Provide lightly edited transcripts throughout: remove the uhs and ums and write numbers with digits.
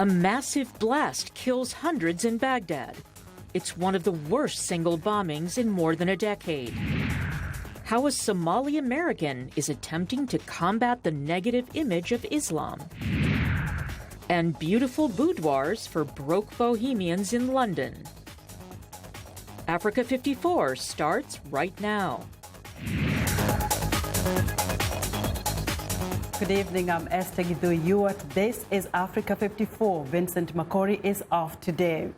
A massive blast kills hundreds in Baghdad. It's one of the worst single bombings in more than a decade. How a Somali American is attempting to combat the negative image of Islam. And beautiful boudoirs for broke bohemians in London. Africa 54 starts right now. Good evening, I'm Esther Gidu. This is Africa 54. Vincent Makori is off today.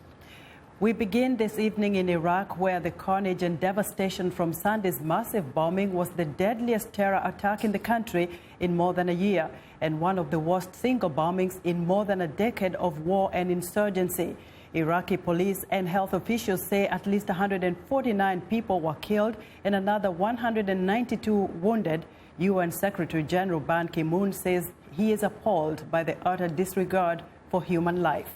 We begin this evening in Iraq, where the carnage and devastation from Sunday's massive bombing was the deadliest terror attack in the country in more than a year, and one of the worst single bombings in more than a decade of war and insurgency. Iraqi police and health officials say at least 149 people were killed and another 192 wounded. UN Secretary General Ban Ki-moon says he is appalled by the utter disregard for human life.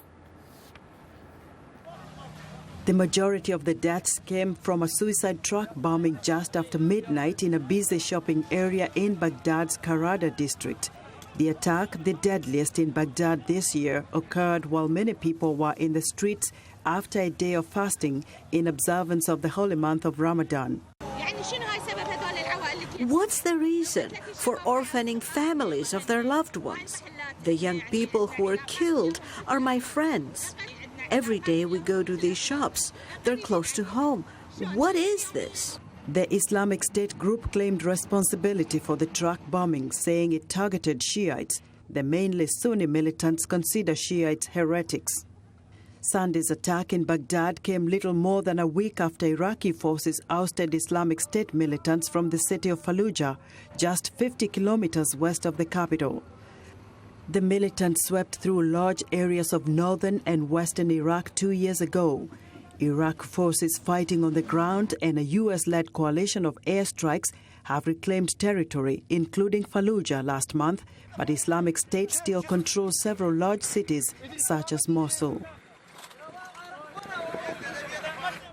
The majority of the deaths came from a suicide truck bombing just after midnight in a busy shopping area in Baghdad's Karada district. The attack, the deadliest in Baghdad this year, occurred while many people were in the streets after a day of fasting in observance of the holy month of Ramadan. What's the reason for orphaning families of their loved ones? The young people who were killed are my friends. Every day we go to these shops. They're close to home. What is this? The Islamic State group claimed responsibility for the truck bombing, saying it targeted Shiites. The mainly Sunni militants consider Shiites heretics. Sunday's attack in Baghdad came little more than a week after Iraqi forces ousted Islamic State militants from the city of Fallujah, just 50 kilometers west of the capital. The militants swept through large areas of northern and western Iraq 2 years ago. Iraq forces fighting on the ground and a U.S.-led coalition of airstrikes have reclaimed territory, including Fallujah last month, but Islamic State still controls several large cities, such as Mosul.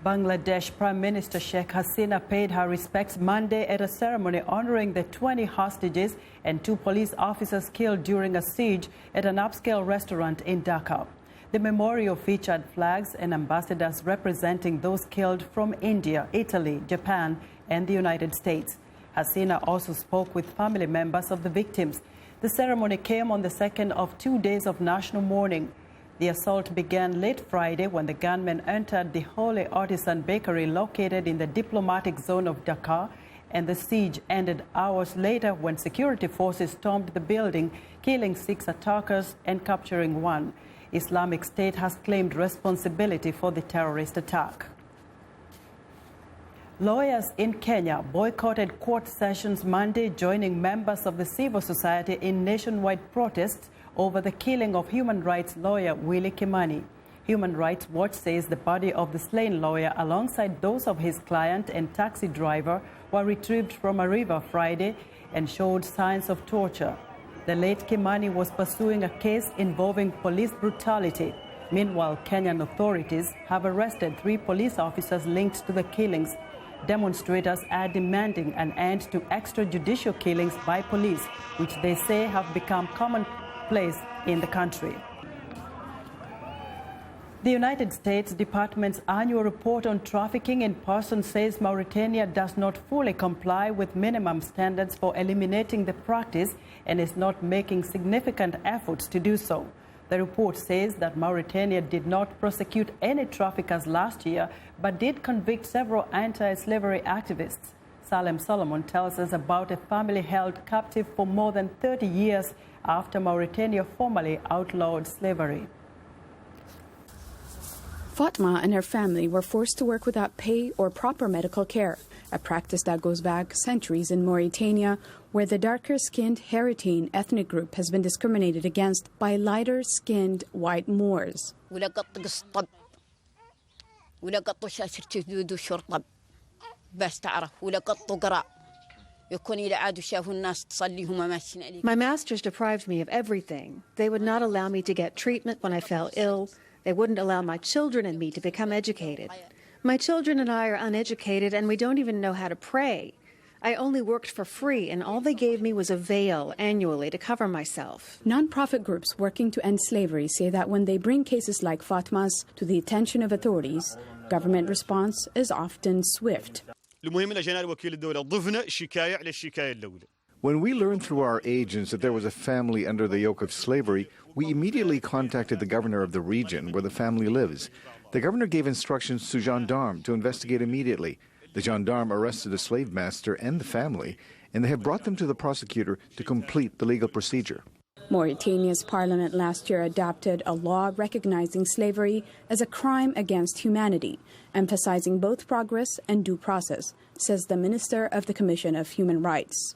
Bangladesh Prime Minister Sheikh Hasina paid her respects Monday at a ceremony honoring the 20 hostages and 2 police officers killed during a siege at an upscale restaurant in Dhaka. The memorial featured flags and ambassadors representing those killed from India, Italy, Japan, and the United States. Hasina also spoke with family members of the victims. The ceremony came on the second of 2 days of national mourning. The assault began late Friday when the gunmen entered the Holy Artisan Bakery located in the diplomatic zone of Dhaka, and the siege ended hours later when security forces stormed the building, killing 6 attackers and capturing 1. Islamic State has claimed responsibility for the terrorist attack. Lawyers in Kenya boycotted court sessions Monday, joining members of the civil society in nationwide protests over the killing of human rights lawyer Willie Kimani. Human Rights Watch says the body of the slain lawyer, alongside those of his client and taxi driver, were retrieved from a river Friday and showed signs of torture. The late Kimani was pursuing a case involving police brutality. Meanwhile, Kenyan authorities have arrested 3 police officers linked to the killings. Demonstrators are demanding an end to extrajudicial killings by police, which they say have become commonplace in the country. The United States Department's annual report on trafficking in persons says Mauritania does not fully comply with minimum standards for eliminating the practice and is not making significant efforts to do so. The report says that Mauritania did not prosecute any traffickers last year, but did convict several anti-slavery activists. Salem Solomon tells us about a family held captive for more than 30 years after Mauritania formally outlawed slavery. Fatma and her family were forced to work without pay or proper medical care, a practice that goes back centuries in Mauritania, where the darker-skinned Haritine ethnic group has been discriminated against by lighter-skinned white Moors. My masters deprived me of everything. They would not allow me to get treatment when I fell ill. They wouldn't allow my children and me to become educated. My children and I are uneducated, and we don't even know how to pray. I only worked for free, and all they gave me was a veil annually to cover myself. Non-profit groups working to end slavery say that when they bring cases like Fatma's to the attention of authorities, government response is often swift. When we learned through our agents that there was a family under the yoke of slavery, we immediately contacted the governor of the region where the family lives. The governor gave instructions to gendarmes to investigate immediately. The gendarme arrested the slave master and the family, and they have brought them to the prosecutor to complete the legal procedure. Mauritania's parliament last year adopted a law recognizing slavery as a crime against humanity, emphasizing both progress and due process, says the Minister of the Commission of Human Rights.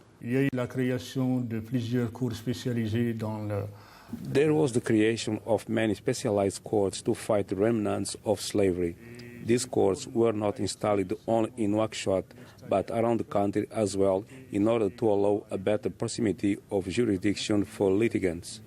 There was the creation of many specialized courts to fight the remnants of slavery. These courts were not installed only in Nouakchott, but around the country as well, in order to allow a better proximity of jurisdiction for litigants.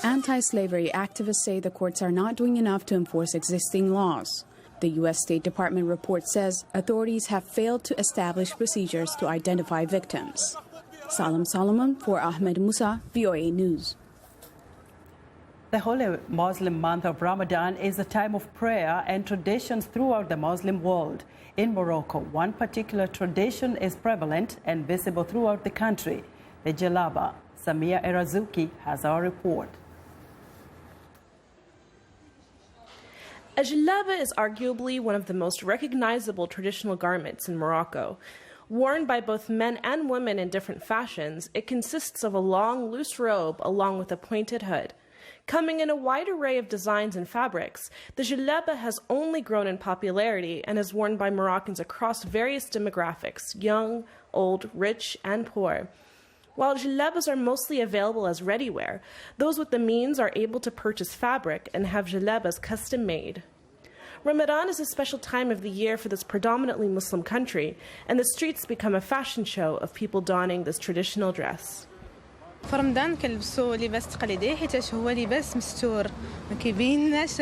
Anti-slavery activists say the courts are not doing enough to enforce existing laws. The U.S. State Department report says authorities have failed to establish procedures to identify victims. Salam Solomon for Ahmed Musa, VOA News. The holy Muslim month of Ramadan is a time of prayer and traditions throughout the Muslim world. In Morocco, one particular tradition is prevalent and visible throughout the country, the Jalaba. Samia Erazuki has our report. A jalaba is arguably one of the most recognizable traditional garments in Morocco. Worn by both men and women in different fashions, it consists of a long, loose robe along with a pointed hood. Coming in a wide array of designs and fabrics, the jalaba has only grown in popularity and is worn by Moroccans across various demographics, young, old, rich, and poor. While jalabas are mostly available as ready-wear, those with the means are able to purchase fabric and have jalabas custom-made. Ramadan is a special time of the year for this predominantly Muslim country, and the streets become a fashion show of people donning this traditional dress. في رمضان كنلبسوا لباس تقليدي حيت هو لباس مستور ما كيبيناش.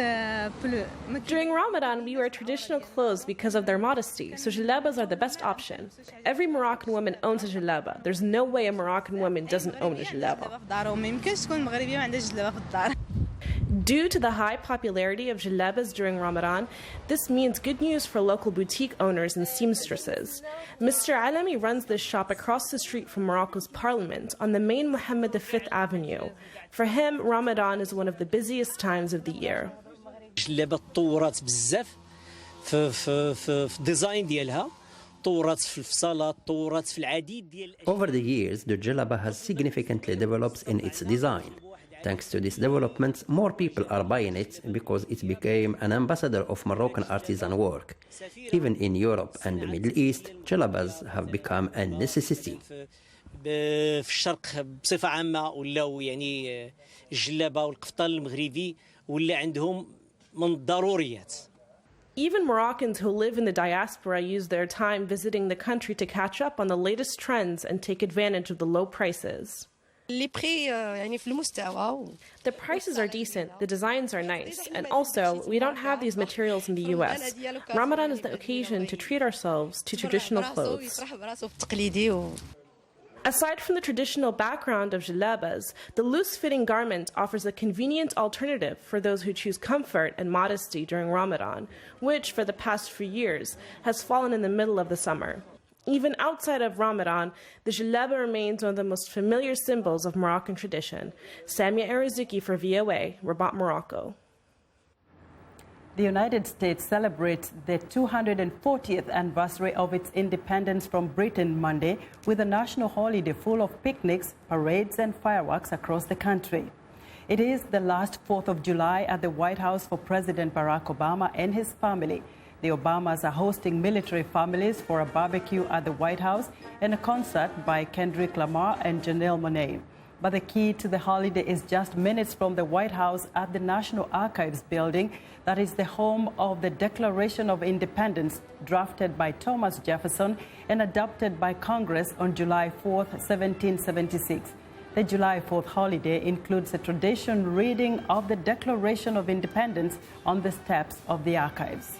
During Ramadan, we wear traditional clothes because of their modesty, so jalabas are the best option. Every Moroccan woman owns a jalaba. There's no way a Moroccan woman doesn't own a jalaba. ما يمكنش تكون مغربية ما عندهاش جلابة في الدار. Due to the high popularity of jalabas during Ramadan, this means good news for local boutique owners and seamstresses. Mr. Alami runs this shop across the street from Morocco's parliament on the main Mohammed V Avenue. For him, Ramadan is one of the busiest times of the year. الجلابة تطورات بزاف في الديزاين ديالها تطورات في الفصالات تطورات في العديد ديال. Over the years, the jalaba has significantly developed in its design. Thanks to these developments, more people are buying it because it became an ambassador of Moroccan artisan work. Even in Europe and the Middle East, jalabas have become a necessity. في الشرق بصفة عامة ولاو يعني الجلابة والقفطان المغربي ولا عندهم من الضروريات. Even Moroccans who live in the diaspora use their time visiting the country to catch up on the latest trends and take advantage of the low prices. اللي prix يعني في المستوى. The prices are decent, the designs are nice, and also, we don't have these materials in the US. Ramadan is the occasion to treat ourselves to traditional clothes. Aside from the traditional background of jalabas, the loose-fitting garment offers a convenient alternative for those who choose comfort and modesty during Ramadan, which, for the past few years, has fallen in the middle of the summer. Even outside of Ramadan, the jalaba remains one of the most familiar symbols of Moroccan tradition. Samia Erazuki for VOA, Rabat, Morocco. The United States celebrates the 240th anniversary of its independence from Britain Monday with a national holiday full of picnics, parades, and fireworks across the country. It is the last 4th of July at the White House for President Barack Obama and his family. The Obamas are hosting military families for a barbecue at the White House and a concert by Kendrick Lamar and Janelle Monáe. But the key to the holiday is just minutes from the White House at the National Archives building that is the home of the Declaration of Independence, drafted by Thomas Jefferson and adopted by Congress on July 4, 1776. The July 4th holiday includes a traditional reading of the Declaration of Independence on the steps of the archives.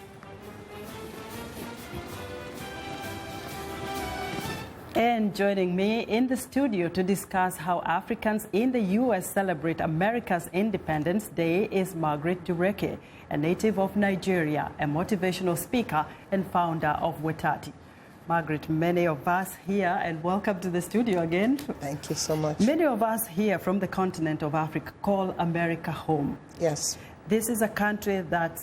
And joining me in the studio to discuss how Africans in the U.S. celebrate America's Independence Day is Margaret Dureke, a native of Nigeria, a motivational speaker and founder of Wetati. Margaret, many of us here, and welcome to the studio again. Thank you so much. Many of us here from the continent of Africa call America home. Yes. This is a country that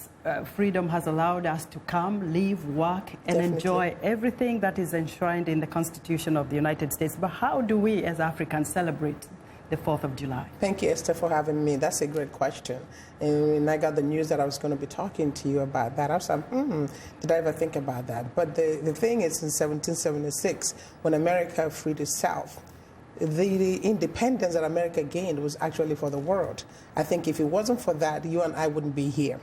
freedom has allowed us to come, live, work, and Definitely. enjoy everything that is enshrined in the Constitution of the United States. But how do we as Africans celebrate the 4th of July? Thank you, Esther, for having me. That's a great question. And when I got the news that I was going to be talking to you about that, I was like, did I ever think about that? But the thing is, in 1776, when America freed itself, the independence that America gained was actually for the world. I think if it wasn't for that, you and I wouldn't be here.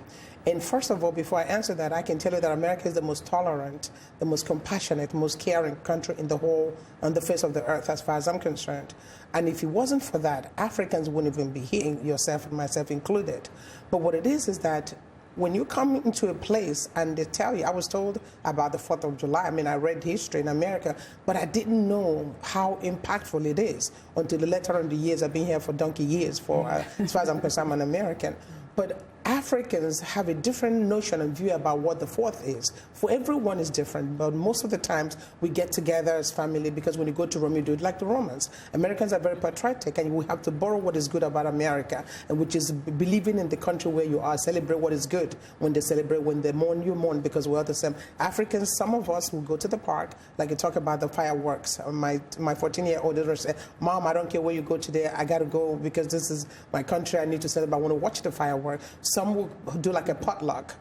And first of all, before I answer that, I can tell you that America is the most tolerant, the most compassionate, most caring country in the whole, on the face of the earth, as far as I'm concerned. And if it wasn't for that, Africans wouldn't even be here, yourself and myself included. But what it is that when you come into a place and they tell you, I was told about the 4th of July. I mean, I read history in America, but I didn't know how impactful it is until later on the years. I've been here for donkey years, as far as I'm concerned, I'm an American. But Africans have a different notion and view about what the 4th is. For everyone is different, but most of the times we get together as family because when you go to Rome, you do it like the Romans. Americans are very patriotic, and we have to borrow what is good about America, and which is believing in the country where you are, celebrate what is good. When they celebrate, when they mourn, you mourn, because we're the same. Africans, some of us will go to the park, like you talk about the fireworks. My 14-year-old daughter said, Mom, I don't care where you go today, I got to go because this is my country, I need to celebrate, I want to watch the fireworks. Some will do like a potluck,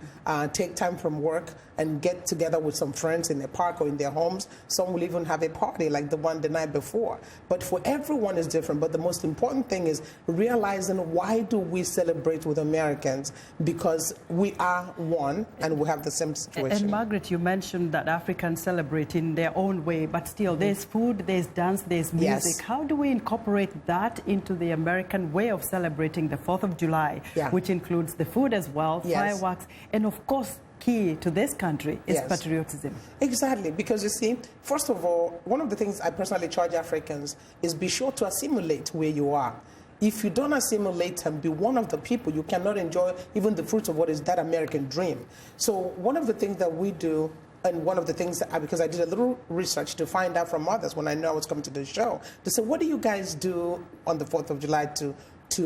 take time from work and get together with some friends in the park or in their homes. Some will even have a party like the one the night before. But for everyone is different. But the most important thing is realizing, why do we celebrate with Americans? Because we are one and we have the same situation. And Margaret, you mentioned that Africans celebrate in their own way, but still there's food, there's dance, there's music. Yes. How do we incorporate that into the American way of celebrating the 4th of July, which includes the food as well, fireworks, and of course, key to this country is patriotism. Exactly, because you see, first of all, one of the things I personally charge Africans is be sure to assimilate where you are. If you don't assimilate and be one of the people, you cannot enjoy even the fruits of what is that American dream. So one of the things that we do, and one of the things that because I did a little research to find out from others when I know I was coming to the show, to say, what do you guys do on the 4th of July to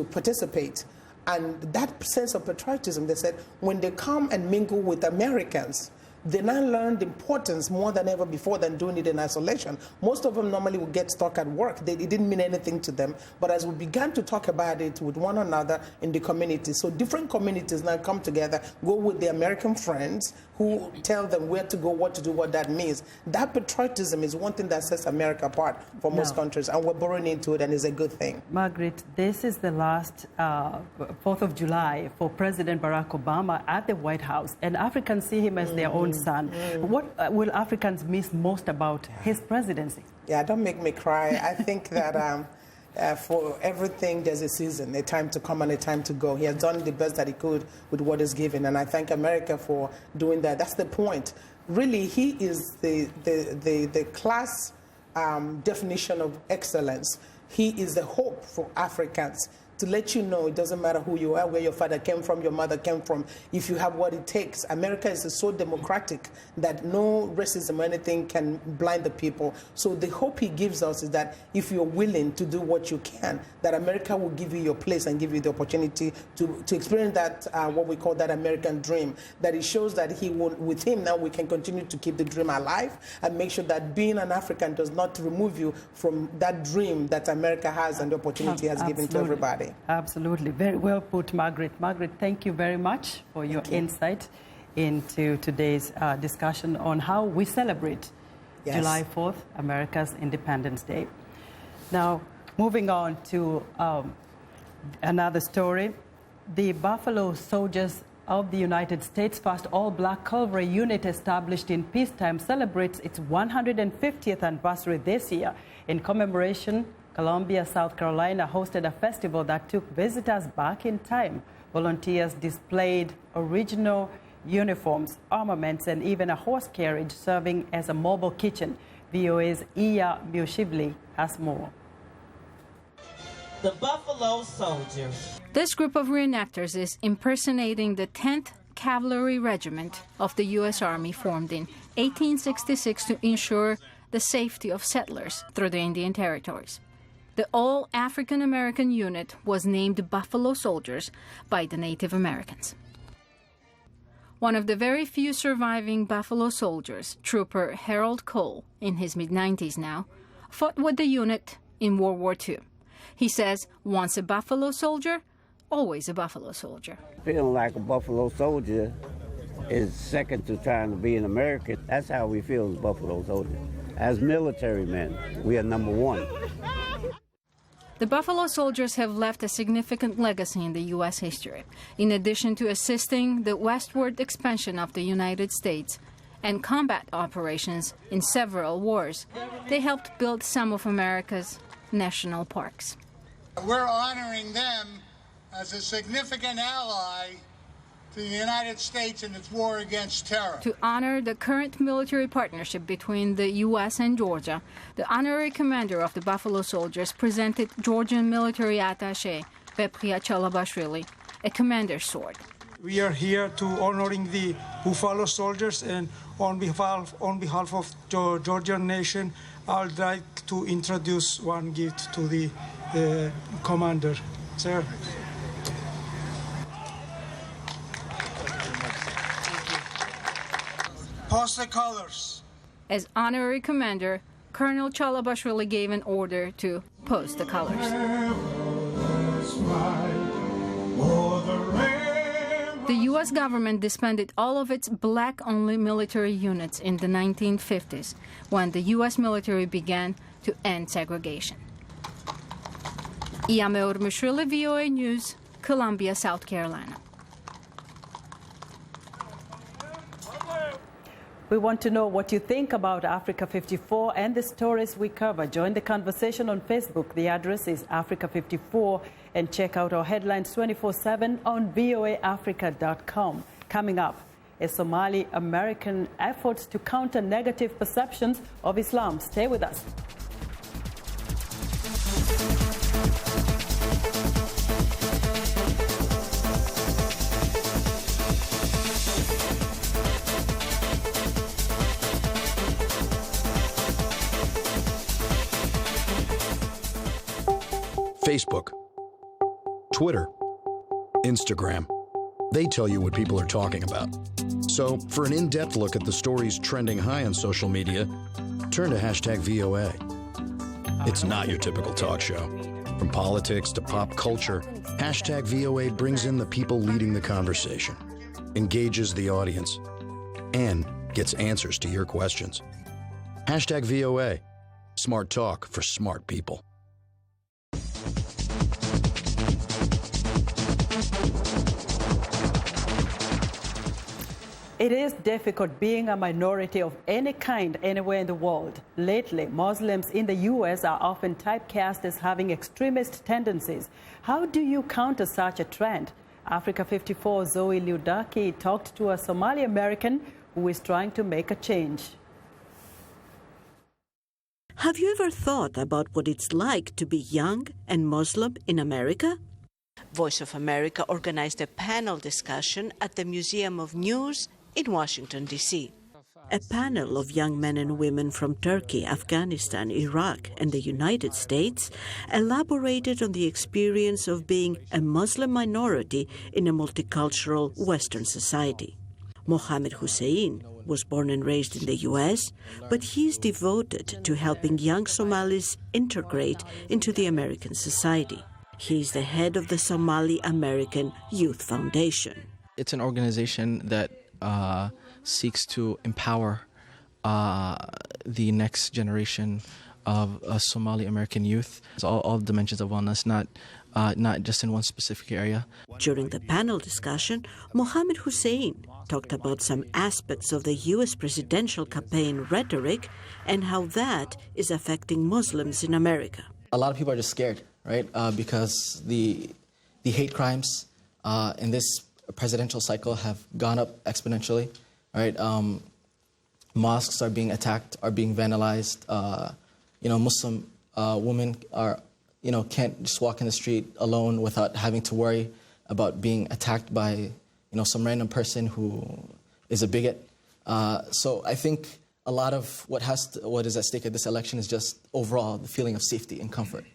participate? And that sense of patriotism, they said, when they come and mingle with Americans, they now learn the importance more than ever before than doing it in isolation. Most of them normally would get stuck at work. It didn't mean anything to them. But as we began to talk about it with one another in the community, so different communities now come together, go with their American friends who tell them where to go, what to do, what that means. That patriotism is one thing that sets America apart for most countries, and we're borrowing into it, and it's a good thing. Margaret, this is the last 4th of July for President Barack Obama at the White House, and Africans see him as their own son. What will Africans miss most about his presidency? Yeah, don't make me cry. I think that for everything, there's a season, a time to come and a time to go. He has done the best that he could with what is given, and I thank America for doing that. That's the point. Really, he is the class definition of excellence. He is the hope for Africans. To let you know, it doesn't matter who you are, where your father came from, your mother came from. If you have what it takes, America is so democratic that no racism or anything can blind the people. So the hope he gives us is that if you're willing to do what you can, that America will give you your place and give you the opportunity to experience that, what we call that American dream. That it shows that with him now we can continue to keep the dream alive and make sure that being an African does not remove you from that dream that America has and the opportunity has given to everybody. Absolutely. Very well put, Margaret. Margaret, thank you very much for your insight into today's discussion on how we celebrate July 4th, America's Independence Day. Now, moving on to another story. The Buffalo Soldiers of the United States' first all-black cavalry unit established in peacetime celebrates its 150th anniversary this year. In commemoration, Columbia, South Carolina hosted a festival that took visitors back in time. Volunteers displayed original uniforms, armaments, and even a horse carriage serving as a mobile kitchen. VOA's Iya Mioshivli has more. The Buffalo Soldiers. This group of reenactors is impersonating the 10th Cavalry Regiment of the U.S. Army, formed in 1866 to ensure the safety of settlers through the Indian territories. The all-African American unit was named Buffalo Soldiers by the Native Americans. One of the very few surviving Buffalo Soldiers, Trooper Harold Cole, in his mid-90s now, fought with the unit in World War II. He says, once a Buffalo Soldier, always a Buffalo Soldier. Feeling like a Buffalo Soldier is second to trying to be an American. That's how we feel as Buffalo Soldiers. As military men, we are number one. The Buffalo Soldiers have left a significant legacy in the U.S. history. In addition to assisting the westward expansion of the United States and combat operations in several wars, they helped build some of America's national parks. We're honoring them as a significant ally to the United States in its war against terror. To honor the current military partnership between the U.S. and Georgia, the honorary commander of the Buffalo Soldiers presented Georgian military attaché Pepria Chalabashvili a commander's sword. We are here to honoring the Buffalo Soldiers, and on behalf of the Georgian nation, I'd like to introduce one gift to the commander. Sir. Post the colors. As honorary commander, Colonel Chalabashvili gave an order to post the colors. The U.S. government disbanded all of its black-only military units in the 1950s, when the U.S. military began to end segregation. Iameur Mishrile, VOA News, Columbia, South Carolina. We want to know what you think about Africa 54 and the stories we cover. Join the conversation on Facebook. The address is Africa 54, and check out our headlines 24/7 on voaafrica.com. Coming up, a Somali-American efforts to counter negative perceptions of Islam. Stay with us. Facebook, Twitter, Instagram. They tell you what people are talking about. So for an in-depth look at the stories trending high on social media, turn to #VOA. It's not your typical talk show. From politics to pop culture, #VOA brings in the people leading the conversation, engages the audience, and gets answers to your questions. #VOA. Smart talk for smart people. It is difficult being a minority of any kind anywhere in the world. Lately, Muslims in the U.S. are often typecast as having extremist tendencies. How do you counter such a trend? Africa 54 Zoe Liudaki talked to a Somali American who is trying to make a change. Have you ever thought about what it's like to be young and Muslim in America? Voice of America organized a panel discussion at the Museum of News in Washington, D.C. A panel of young men and women from Turkey, Afghanistan, Iraq, and the United States elaborated on the experience of being a Muslim minority in a multicultural Western society. Mohammed Hussein was born and raised in the U.S., but he is devoted to helping young Somalis integrate into the American society. He is the head of the Somali American Youth Foundation. It's an organization that seeks to empower the next generation of Somali American youth. It's all dimensions of wellness, not just in one specific area. During the panel discussion, Mohammed Hussein talked about some aspects of the U.S. presidential campaign rhetoric and how that is affecting Muslims in America. A lot of people are just scared, right? Because the hate crimes in this presidential cycle have gone up exponentially, right? mosques are being attacked, are being vandalized. Muslim women are, can't just walk in the street alone without having to worry about being attacked by, some random person who is a bigot. So I think a lot of what is at stake at this election is just overall the feeling of safety and comfort.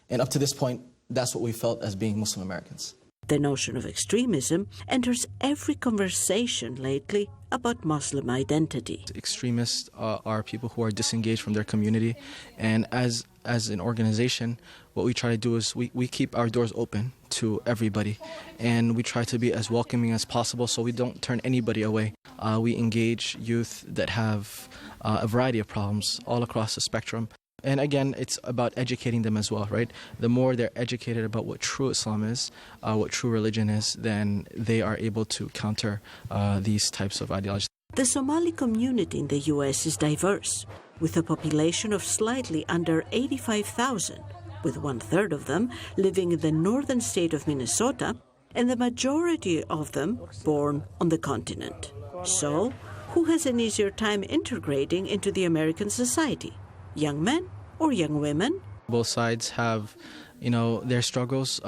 And up to this point, that's what we felt as being Muslim Americans. The notion of extremism enters every conversation lately about Muslim identity. Extremists are people who are disengaged from their community, and as an organization, what we try to do is we keep our doors open to everybody, and we try to be as welcoming as possible so we don't turn anybody away. We engage youth that have a variety of problems all across the spectrum. And again, it's about educating them as well, right? The more they're educated about what true Islam is, what true religion is, then they are able to counter these types of ideologies. The Somali community in the U.S. is diverse, with a population of slightly under 85,000, with 1/3 of them living in the northern state of Minnesota, and the majority of them born on the continent. So, who has an easier time integrating into the American society? Young men or young women? Both sides have, their struggles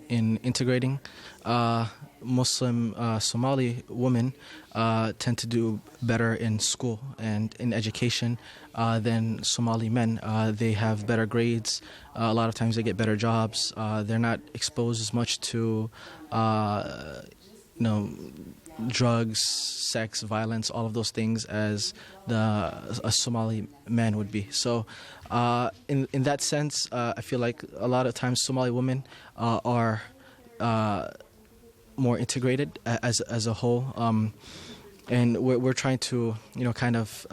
in integrating. Muslim Somali women tend to do better in school and in education than Somali men. They have better grades. A lot of times they get better jobs. They're not exposed as much to, drugs, sex, violence, all of those things as a Somali man would be. So in that sense, I feel like a lot of times Somali women are more integrated as a whole. And we're trying to, kind of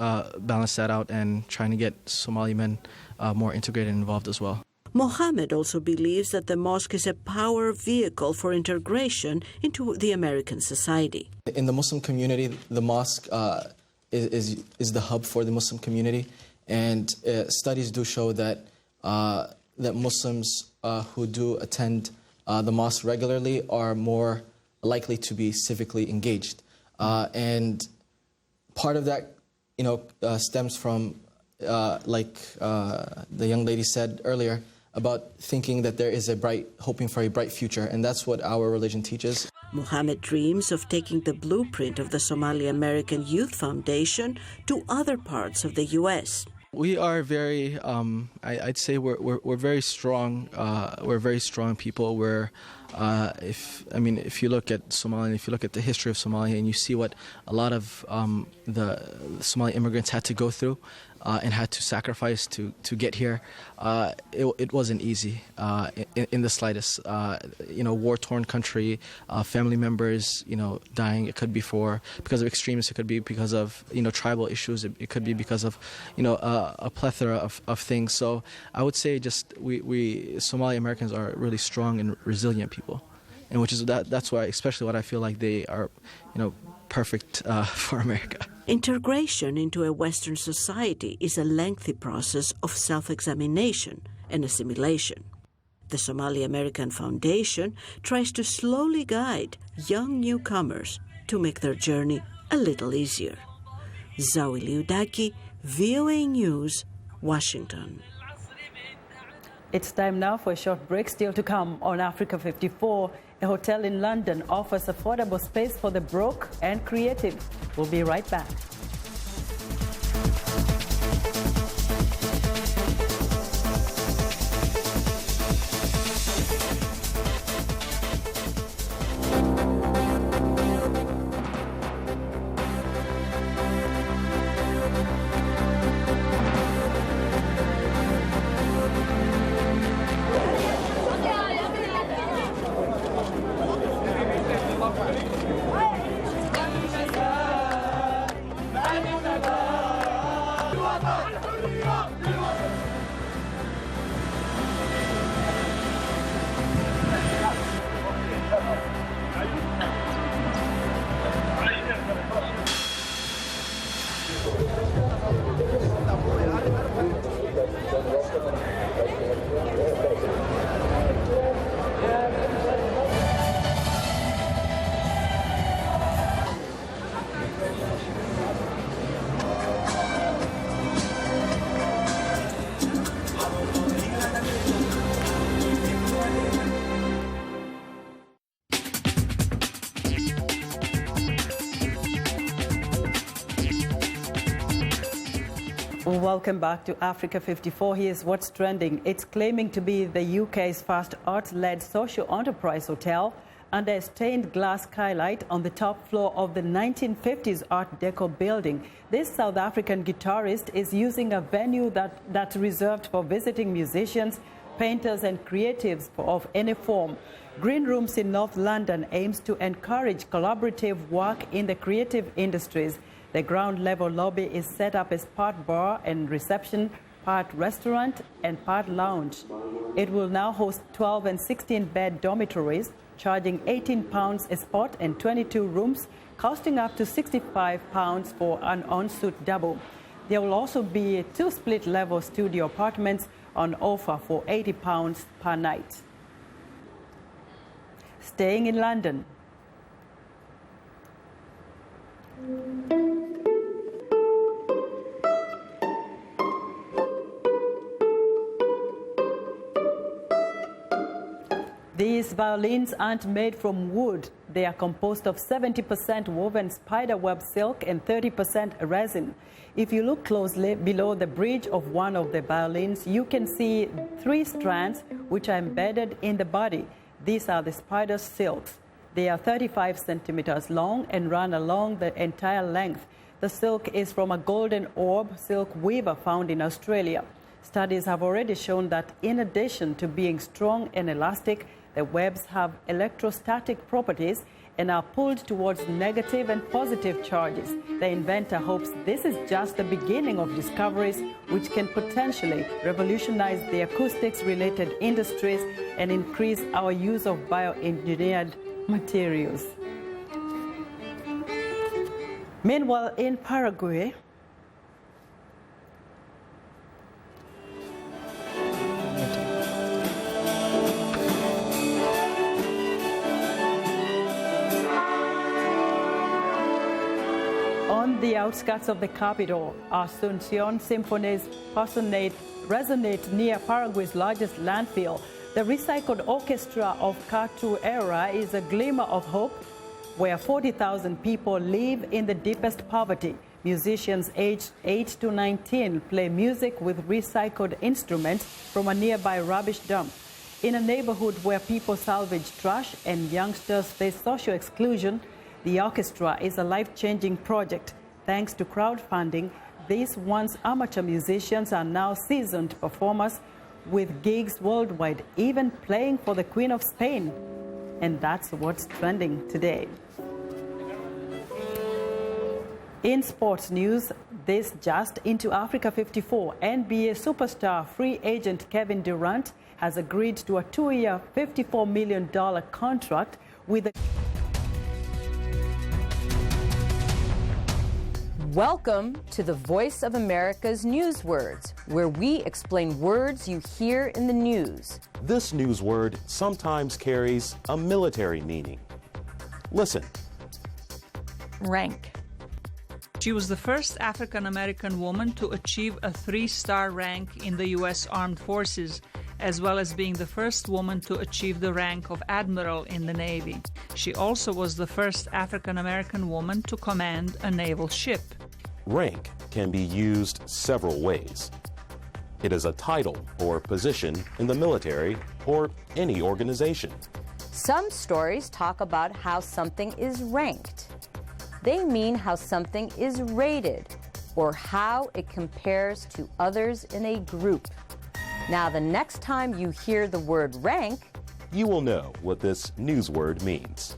balance that out and trying to get Somali men more integrated and involved as well. Mohammed also believes that the mosque is a power vehicle for integration into the American society. In the Muslim community, the mosque is the hub for the Muslim community, and studies do show that that Muslims who do attend the mosque regularly are more likely to be civically engaged, and part of that, stems from like the young lady said earlier, about thinking that there is hoping for a bright future, and that's what our religion teaches. Mohammed dreams of taking the blueprint of the Somali American Youth Foundation to other parts of the U.S. We are very, I'd say we're very strong. We're very strong people. If you look at Somalia, if you look at the history of Somalia, and you see what a lot of the Somali immigrants had to go through and had to sacrifice to get here, it wasn't easy in the slightest. War-torn country, family members, dying. It could be because of extremists. It could be because of tribal issues. It could be because of a plethora of things. So I would say we Somali Americans are really strong and resilient people, and that's why, especially what I feel like they are, perfect for America. Integration into a Western society is a lengthy process of self-examination and assimilation. The Somali American Foundation tries to slowly guide young newcomers to make their journey a little easier. Zawi Liudaki, VOA News, Washington. It's time now for a short break. Still to come on Africa 54. A hotel in London offers affordable space for the broke and creative. We'll be right back. Well, welcome back to Africa 54. Here's what's trending. It's claiming to be the UK's first arts-led social enterprise hotel under a stained glass skylight on the top floor of the 1950s Art Deco building. This South African guitarist is using a venue that's reserved for visiting musicians, painters and creatives of any form. Green Rooms in North London aims to encourage collaborative work in the creative industries. The ground-level lobby is set up as part bar and reception, part restaurant and part lounge. It will now host 12 and 16-bed dormitories, charging £18 a spot and 22 rooms, costing up to £65 for an en-suite double. There will also be 2 split-level studio apartments on offer for £80 per night. Staying in London. These violins aren't made from wood. They are composed of 70% woven spiderweb silk and 30% resin. If you look closely below the bridge of one of the violins, you can see 3 strands which are embedded in the body. These are the spider silks. They are 35 centimeters long and run along the entire length. The silk is from a golden orb silk weaver found in Australia. Studies have already shown that in addition to being strong and elastic, the webs have electrostatic properties and are pulled towards negative and positive charges. The inventor hopes this is just the beginning of discoveries which can potentially revolutionize the acoustics-related industries and increase our use of bioengineered materials. Meanwhile, in Paraguay, on the outskirts of the capital, Asuncion symphonies resonate near Paraguay's largest landfill. The recycled orchestra of Cartu Era is a glimmer of hope, where 40,000 people live in the deepest poverty. Musicians aged 8 to 19 play music with recycled instruments from a nearby rubbish dump. In a neighborhood where people salvage trash and youngsters face social exclusion, the orchestra is a life-changing project. Thanks to crowdfunding, these once amateur musicians are now seasoned performers with gigs worldwide, even playing for the Queen of Spain. And that's what's trending today. In sports news, this just into Africa 54, NBA superstar free agent Kevin Durant has agreed to a 2-year, $54 million contract with the... Welcome to the Voice of America's News Words, where we explain words you hear in the news. This news word sometimes carries a military meaning. Listen. Rank. She was the first African-American woman to achieve a 3-star rank in the U.S. Armed Forces, as well as being the first woman to achieve the rank of Admiral in the Navy. She also was the first African-American woman to command a naval ship. Rank can be used several ways. It is a title or position in the military or any organization. Some stories talk about how something is ranked. They mean how something is rated or how it compares to others in a group. Now, the next time you hear the word rank, you will know what this news word means.